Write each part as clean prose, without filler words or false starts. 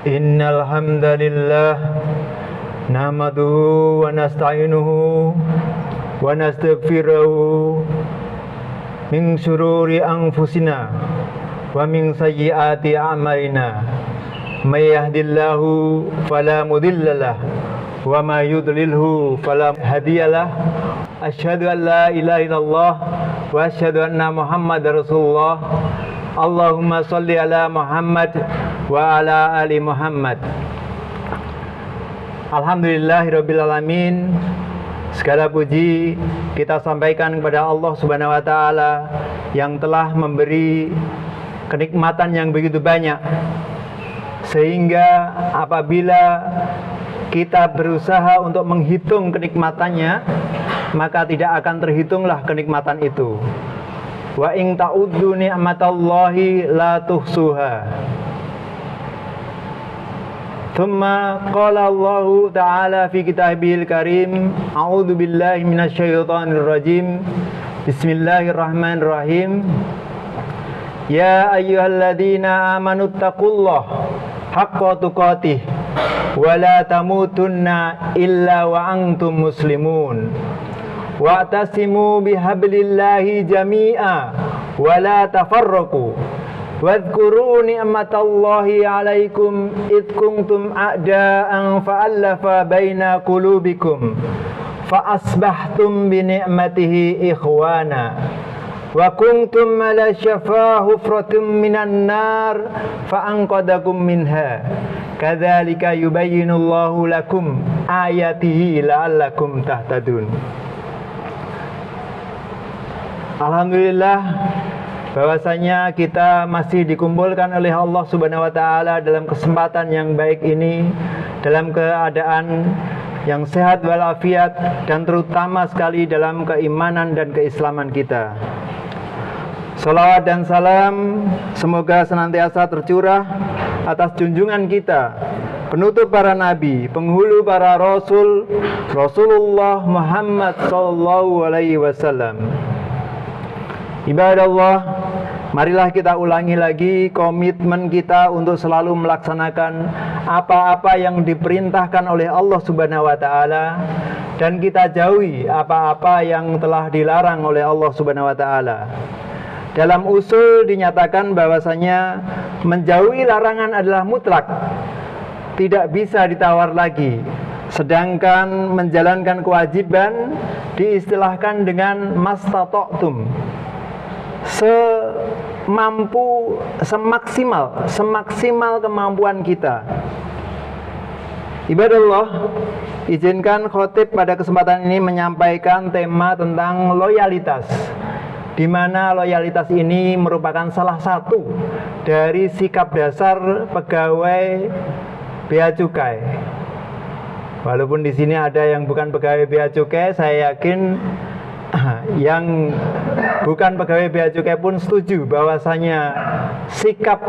Innal hamdalillah nahmaduhu wa nasta'inuhu wa nastaghfiruhu min syururi anfusina wa min sayyiati a'malina. May yahdihillahu fala mudhillalah wa may yudlilhu fala hadiyalah. Asyhadu an la ilaha illallah wa asyhadu anna Muhammadar Rasulullah. Allahumma sholli ala Muhammad wa ala ali Muhammad. Alhamdulillahirabbil alamin. Segala puji kita sampaikan kepada Allah Subhanahu wa taala yang telah memberi kenikmatan yang begitu banyak, sehingga apabila kita berusaha untuk menghitung kenikmatannya, maka tidak akan terhitunglah kenikmatan itu. Wa in ta'uddu ni'matallahi la tuhsuha. Thumma qala Allah ta'ala fi kitabihil karim, a'udzu billahi minasyaitonir rajim. Bismillahirrahmanirrahim. Ya ayyuhalladzina amanu taqullaha haqqa tuqatih wa la tamutunna illa wa antum muslimun. Wa'tasimu bihablillahi jami'a wa la tafarraqu. Wadhkuru ni'matallahi 'alaikum id kuntum a'da'an fa'alafa baina qulubikum fa asbahtum bi ni'matihi ikhwana wa kuntum ala syafa hufratin minan nar fa anqadakum minha. Kadzalika yubayyinullahu lakum ayatihi la'allakum tahtadun. Alhamdulillah bahwasanya kita masih dikumpulkan oleh Allah Subhanahu wa taala dalam kesempatan yang baik ini, dalam keadaan yang sehat walafiat, dan terutama sekali dalam keimanan dan keislaman kita. Salawat dan salam semoga senantiasa tercurah atas junjungan kita, penutup para nabi, penghulu para rasul, Rasulullah Muhammad sallallahu alaihi wasallam. Ibadallah, marilah kita ulangi lagi komitmen kita untuk selalu melaksanakan apa-apa yang diperintahkan oleh Allah Subhanahu wa taala, dan kita jauhi apa-apa yang telah dilarang oleh Allah Subhanahu wa taala. Dalam usul dinyatakan bahwasanya menjauhi larangan adalah mutlak, tidak bisa ditawar lagi. Sedangkan menjalankan kewajiban diistilahkan dengan mastata'tum, semaksimal kemampuan kita. Ibadallah, izinkan khotib pada kesempatan ini menyampaikan tema tentang loyalitas, di mana loyalitas ini merupakan salah satu dari sikap dasar pegawai bea cukai. Walaupun di sini ada yang bukan pegawai bea cukai, saya yakin yang bukan pegawai bea cukai pun setuju bahwasanya sikap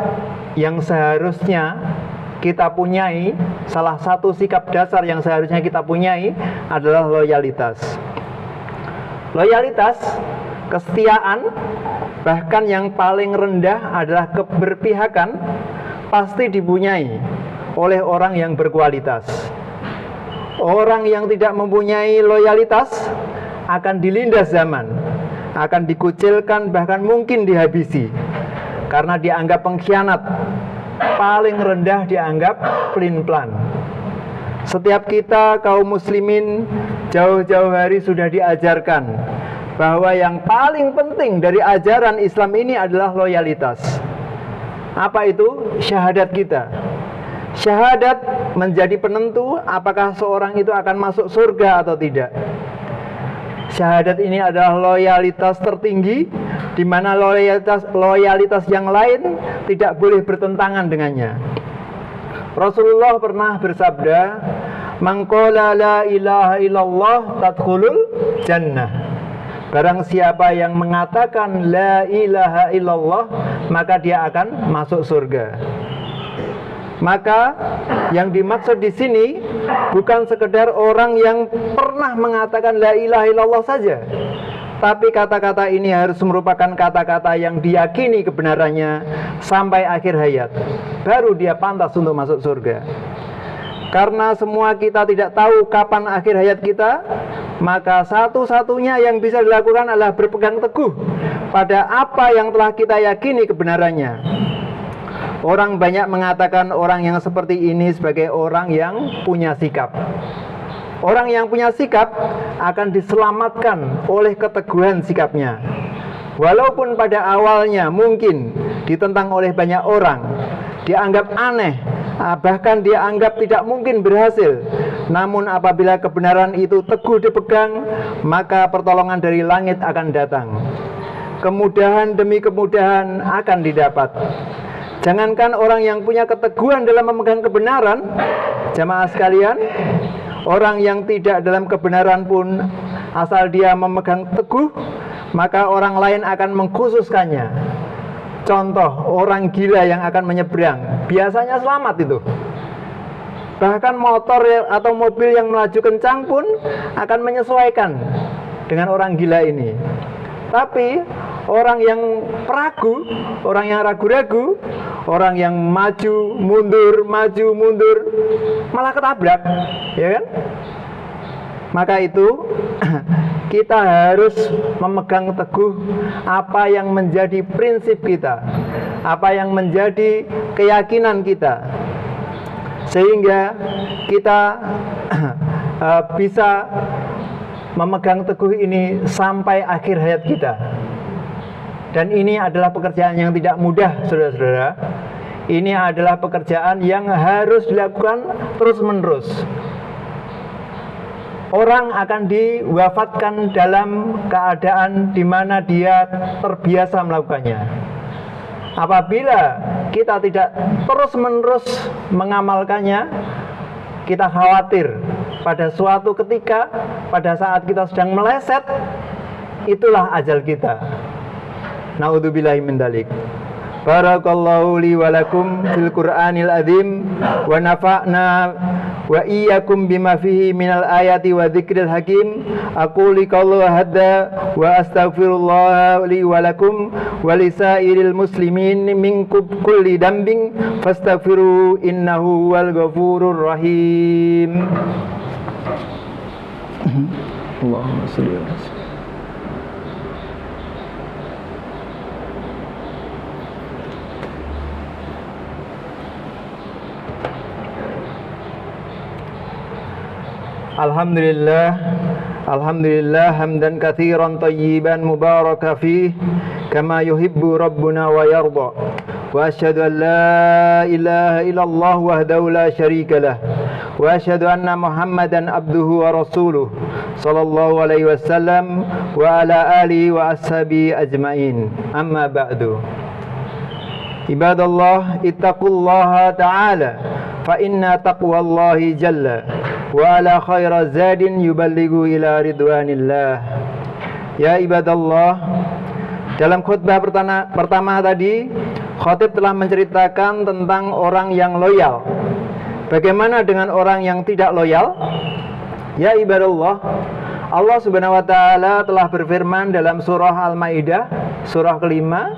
yang seharusnya kita punyai, salah satu sikap dasar yang seharusnya kita punyai adalah loyalitas. Loyalitas, kesetiaan, bahkan yang paling rendah adalah keberpihakan, pasti dipunyai oleh orang yang berkualitas. Orang yang tidak mempunyai loyalitas akan dilindas zaman, akan dikucilkan, bahkan mungkin dihabisi, karena dianggap pengkhianat. Paling rendah dianggap pelin-pelan. Setiap kita kaum muslimin jauh-jauh hari sudah diajarkan bahwa yang paling penting dari ajaran Islam ini adalah loyalitas. Apa itu? Syahadat kita. Syahadat menjadi penentu apakah seorang itu akan masuk surga atau tidak. Syahadat ini adalah loyalitas tertinggi, di mana loyalitas yang lain tidak boleh bertentangan dengannya. Rasulullah pernah bersabda, "Man qala la ilaha illallah tadkhulul jannah." Barang siapa yang mengatakan la ilaha illallah, maka dia akan masuk surga. Maka yang dimaksud di sini bukan sekedar orang yang pernah mengatakan la ilaha illallah saja, Tapi kata-kata ini harus merupakan kata-kata yang diyakini kebenarannya sampai akhir hayat. Baru dia pantas untuk masuk surga. Karena semua kita tidak tahu kapan akhir hayat kita, maka satu-satunya yang bisa dilakukan adalah berpegang teguh pada apa yang telah kita yakini kebenarannya. Orang banyak mengatakan orang yang seperti ini sebagai orang yang punya sikap. Orang yang punya sikap akan diselamatkan oleh keteguhan sikapnya. Walaupun pada awalnya mungkin ditentang oleh banyak orang, dianggap aneh, bahkan dia anggap tidak mungkin berhasil. Namun apabila kebenaran itu teguh dipegang, maka pertolongan dari langit akan datang. Kemudahan demi kemudahan akan didapat. Jangankan orang yang punya keteguhan dalam memegang kebenaran, jamaah sekalian, orang yang tidak dalam kebenaran pun, asal dia memegang teguh, maka orang lain akan mengkhususkannya. Contoh, orang gila yang akan menyeberang biasanya selamat itu. Bahkan motor atau mobil yang melaju kencang pun akan menyesuaikan dengan orang gila ini. Tapi orang yang peragu, orang yang ragu-ragu, orang yang maju mundur malah ketabrak, ya kan? Maka itu kita harus memegang teguh apa yang menjadi prinsip kita, apa yang menjadi keyakinan kita, sehingga kita bisa memegang teguh ini sampai akhir hayat kita. Dan ini adalah pekerjaan yang tidak mudah, saudara-saudara. Ini adalah pekerjaan yang harus dilakukan terus-menerus. Orang akan diwafatkan dalam keadaan di mana dia terbiasa melakukannya. Apabila kita tidak terus-menerus mengamalkannya, kita khawatir pada suatu ketika, pada saat kita sedang meleset, itulah ajal kita. Na'udzubillahi min dzalik. Barakallahu li wa lakum fil Qur'anil azim wa nafa'na wa iyyakum bima fihi minal ayati wa dzikril hakim. Aqulu qawli hadza wa astaghfirullah li wa lakum wa lisairil muslimin min kulli dambin fastaghfiru innahu wal ghafurur rahim. Allahumma shalli ala Muhammad. Alhamdulillah hamdan katsiran tayyiban mubaraka fih kama yuhibbu rabbuna wa yarda. Wa asyhadu an la ilaha illallah wahdahu la syarika lah. Wa asyhadu anna Muhammadan abduhu wa rasuluh sallallahu alaihi wasallam wa ala alihi wa ashabihi ajmain. Amma ba'du. Ibadallah, ittaqullaha ta'ala fa inna taqwallahi jalla wa ala khaira zadin yuballighu ila ridwanillah. Ya ibadallah, dalam khutbah pertama tadi, khatib telah menceritakan tentang orang yang loyal. Bagaimana dengan orang yang tidak loyal? Ya ibadallah, Allah subhanahu wa ta'ala telah berfirman dalam surah Al-Ma'idah, surah kelima,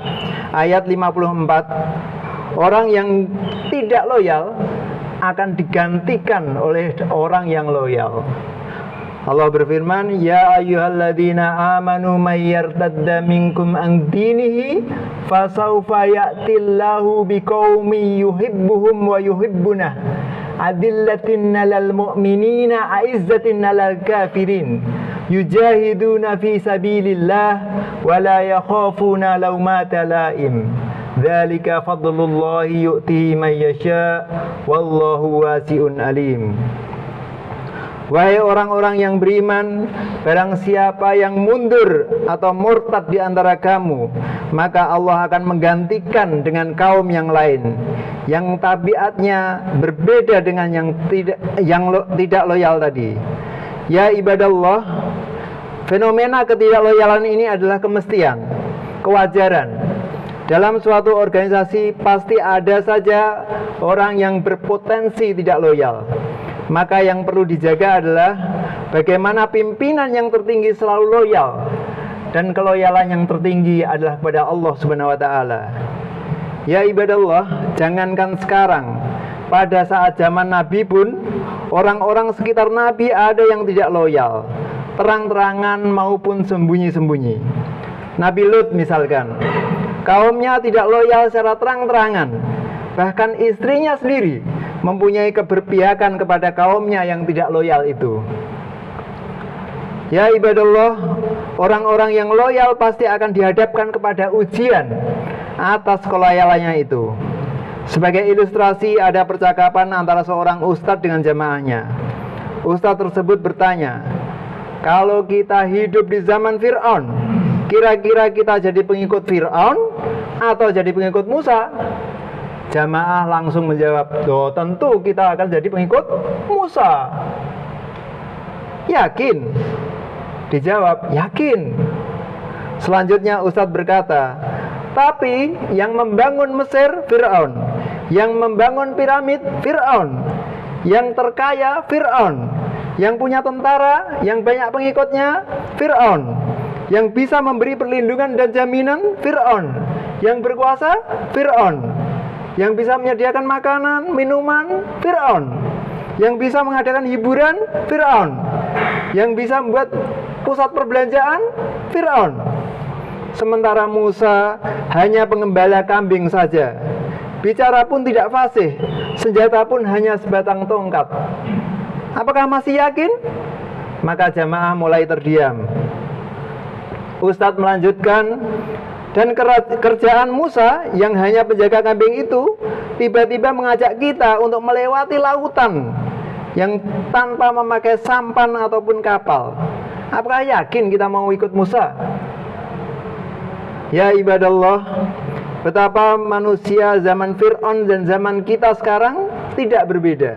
ayat 54. Orang yang tidak loyal akan digantikan oleh orang yang loyal. Allah berfirman, ya ayyuhalladzina amanu may yartadda minkum an dinihi fasawfa ya'tillahu biqaumin yuhibbuhum wa yuhibbunah adillatin 'alal mu'minina a'izzatin 'alal kafirin yujahiduna fi sabilillah wa la yakhafuna lawmata la'im. Dzalika fadlullahi yu'tihi may yasha wallahu wasi'un alim. Wahai orang-orang yang beriman, barang siapa yang mundur atau murtad di antara kamu, maka Allah akan menggantikan dengan kaum yang lain yang tabiatnya berbeda dengan yang tidak loyal tadi. Ya ibadallah, fenomena ketidakloyalan ini adalah kemestian, kewajaran. Dalam suatu organisasi pasti ada saja orang yang berpotensi tidak loyal. Maka yang perlu dijaga adalah bagaimana pimpinan yang tertinggi selalu loyal dan keloyalan yang tertinggi adalah kepada Allah Subhanahu wa taala. Ya ibadallah, jangankan sekarang, pada saat zaman Nabi pun orang-orang sekitar Nabi ada yang tidak loyal, terang-terangan maupun sembunyi-sembunyi. Nabi Lut misalkan, kaumnya tidak loyal secara terang-terangan, bahkan istrinya sendiri mempunyai keberpihakan kepada kaumnya yang tidak loyal itu. Ya ibadallah, orang-orang yang loyal pasti akan dihadapkan kepada ujian atas keloyalannya itu. Sebagai ilustrasi, ada percakapan antara seorang ustadz dengan jamaahnya. Ustadz tersebut bertanya, kalau kita hidup di zaman Fir'aun, kira-kira kita jadi pengikut Fir'aun atau jadi pengikut Musa? Jamaah langsung menjawab, "Loh, tentu kita akan jadi pengikut Musa." Yakin? Dijawab, yakin. Selanjutnya Ustadz berkata, tapi yang membangun Mesir Fir'aun, yang membangun piramid Fir'aun, yang terkaya Fir'aun, yang punya tentara, yang banyak pengikutnya Fir'aun, yang bisa memberi perlindungan dan jaminan Fir'aun, yang berkuasa Fir'aun, yang bisa menyediakan makanan, minuman Fir'aun, yang bisa mengadakan hiburan Fir'aun, yang bisa membuat pusat perbelanjaan Fir'aun. Sementara Musa hanya pengembala kambing saja, bicara pun tidak fasih, senjata pun hanya sebatang tongkat. Apakah masih yakin? Maka jamaah mulai terdiam. Ustadz melanjutkan, dan kerjaan Musa yang hanya penjaga kambing itu tiba-tiba mengajak kita untuk melewati lautan yang tanpa memakai sampan ataupun kapal. Apakah yakin kita mau ikut Musa? Ya ibadallah, betapa manusia zaman Fir'aun dan zaman kita sekarang tidak berbeda.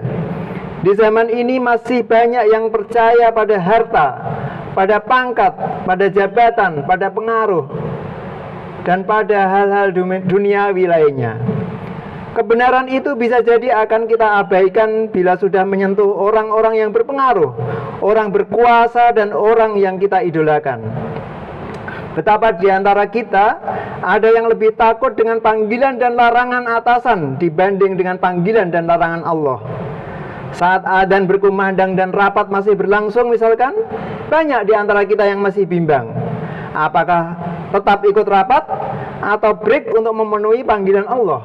Di zaman ini masih banyak yang percaya pada harta, pada pangkat, pada jabatan, pada pengaruh, dan pada hal-hal duniawi lainnya. Kebenaran itu bisa jadi akan kita abaikan bila sudah menyentuh orang-orang yang berpengaruh, orang berkuasa, dan orang yang kita idolakan. Betapa di antara kita ada yang lebih takut dengan panggilan dan larangan atasan dibanding dengan panggilan dan larangan Allah. Saat adzan berkumandang dan rapat masih berlangsung misalkan, banyak di antara kita yang masih bimbang. Apakah tetap ikut rapat atau break untuk memenuhi panggilan Allah?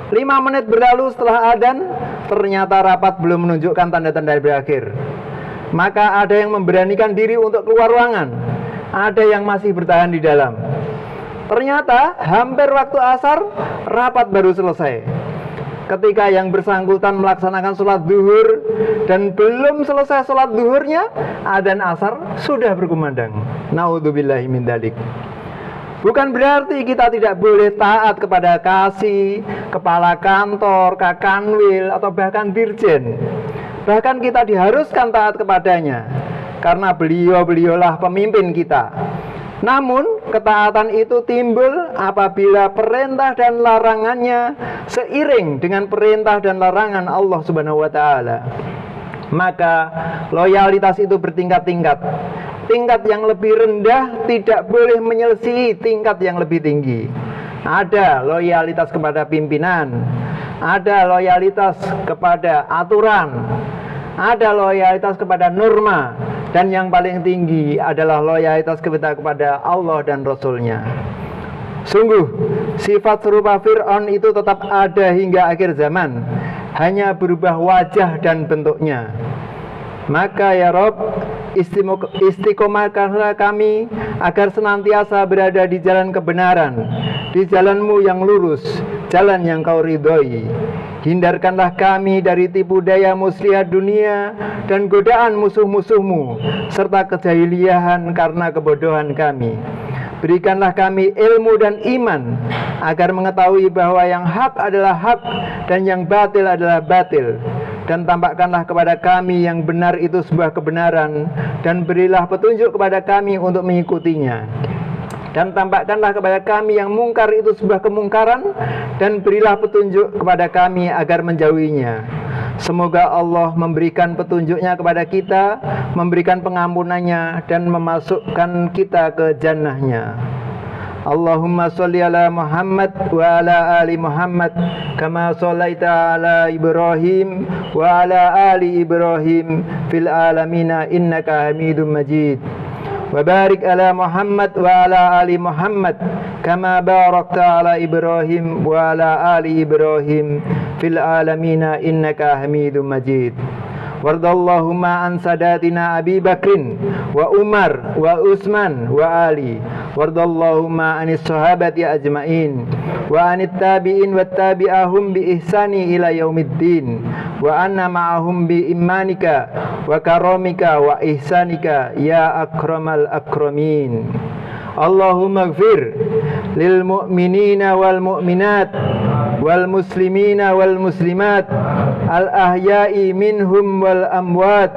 5 menit berlalu setelah adzan, ternyata rapat belum menunjukkan tanda-tanda berakhir. Maka ada yang memberanikan diri untuk keluar ruangan, ada yang masih bertahan di dalam. Ternyata hampir waktu asar, rapat baru selesai. Ketika yang bersangkutan melaksanakan sholat duhur dan belum selesai sholat duhurnya, adzan asar sudah berkumandang. Naudzubillahi min dzalik. Bukan berarti kita tidak boleh taat kepada kasih, kepala kantor, kakanwil, atau bahkan dirjen. Bahkan kita diharuskan taat kepadanya, karena beliau-beliaulah pemimpin kita. Namun, ketaatan itu timbul apabila perintah dan larangannya seiring dengan perintah dan larangan Allah Subhanahu wa taala. Maka loyalitas itu bertingkat-tingkat. Tingkat yang lebih rendah tidak boleh menyelesaikan tingkat yang lebih tinggi. Ada loyalitas kepada pimpinan, ada loyalitas kepada aturan, ada loyalitas kepada norma, dan yang paling tinggi adalah loyalitas kepada Allah dan Rasul-Nya. Sungguh, sifat serupa Fir'aun itu tetap ada hingga akhir zaman, hanya berubah wajah dan bentuknya. Maka ya Rob, istiqomahkanlah kami agar senantiasa berada di jalan kebenaran, di jalanmu yang lurus, jalan yang kau ridhoi. Hindarkanlah kami dari tipu daya muslihat dunia dan godaan musuh-musuhmu, serta kejahiliahan karena kebodohan kami. Berikanlah kami ilmu dan iman, agar mengetahui bahwa yang hak adalah hak dan yang batil adalah batil. Dan tampakkanlah kepada kami yang benar itu sebuah kebenaran, dan berilah petunjuk kepada kami untuk mengikutinya. Dan tampakkanlah kepada kami yang mungkar itu sebuah kemungkaran, dan berilah petunjuk kepada kami agar menjauhinya. Semoga Allah memberikan petunjuknya kepada kita, memberikan pengampunannya, dan memasukkan kita ke jannahnya. Allahumma sholli ala Muhammad wa ala ali Muhammad kama shallaita ala Ibrahim wa ala ali Ibrahim fil alamina innaka Hamidum Majid. Wa barik ala Muhammad wa ala ali Muhammad kama barakta ala Ibrahim wa ala ali Ibrahim fil alamina innaka Hamidum Majid. Wardallahumma an sadatina Abi Bakrin wa Umar wa Utsman wa Ali. Wardallahumma anis sahabati ajmain wa anit tabi'in wa tabi'ahum bi ihsani ila yaumiddin wa anna ma'ahum bi imanika wa karamika wa ihsanika ya akramal akramin. Allahumma ighfir lil mu'minina wal mu'minat wal muslimina wal muslimat al ahya'i minhum wal amwat.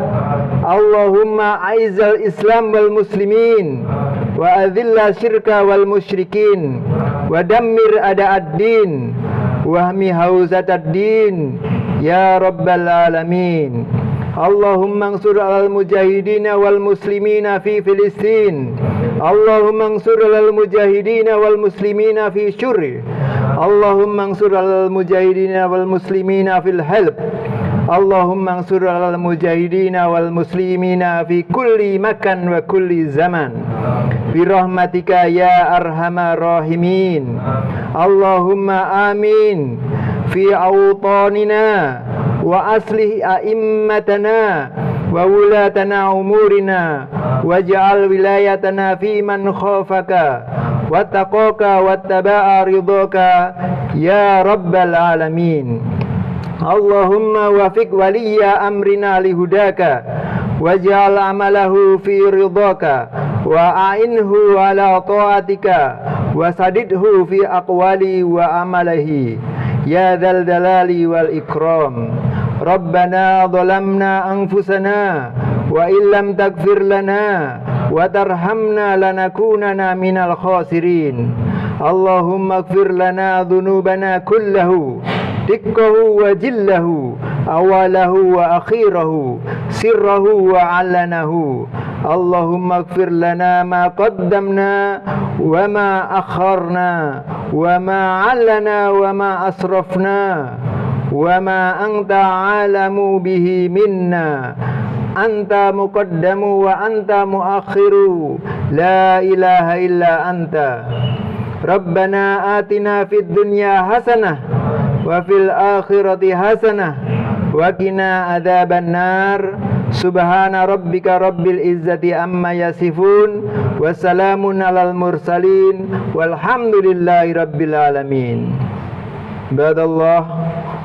Allahumma a'izzal islam wal muslimin wa adhilla syirka wal musyrikin wa dammir a'da'ad din wa hmi hauzatad din ya rabbal alamin. Allahumma ansur al mujahidina wal muslimina fi Filistin. Allahumma ansur al mujahidina wal muslimina fi Syuri. Allahumma ansur al mujahidina wal muslimina fil Halb. Allahumma ansur al mujahidina wal muslimina fi kulli makan wa kulli zaman. Bi rahmatika ya arhamar rahimin. Allahumma amin fi awtanina wa aslih a'immatana wa wulatana umurina waj'al wilayatana fi man khafaka wattaqaka wattaba'a ridhaka ya rabbal alamin. Allahumma wafiq waliya amrina lihudaka waj'al amalahu fi ridhaka wa a'inhu ala ta'atika wa sadidhu fi aqwali wa amalihi ya dzal jalali wal ikram. Rabbana zalamna anfusana wa illam taghfir lana wa tarhamna lanakunanna minal khasirin. Allahumma ighfir lana dhunubana kullahu dikkahu wa jillahu awalahu wa akhirahu sirrahu wa alanahu. Allahumma ighfir lana ma qaddamna wa ma akharna wa ma alana wa ma asrafna wa ma anta alamu bihi minna. Anta muqaddamu wa anta muakhiru la ilaha illa anta. Rabbana atina fid dunya hasanah wa fil akhirati hasanah wa qina adzaban nar. Subhana rabbika rabbil izzati amma yasifun wa salamun alal mursalin walhamdulillahi rabbil alamin. Ibadallah,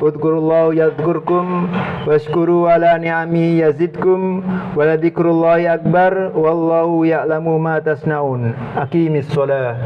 udhkurullahu yadhkurkum washkuru ala ni'amihi yazidkum wa la dzikrullahi akbar wallahu ya'lamu ma tasnaun. Aqimis shalah.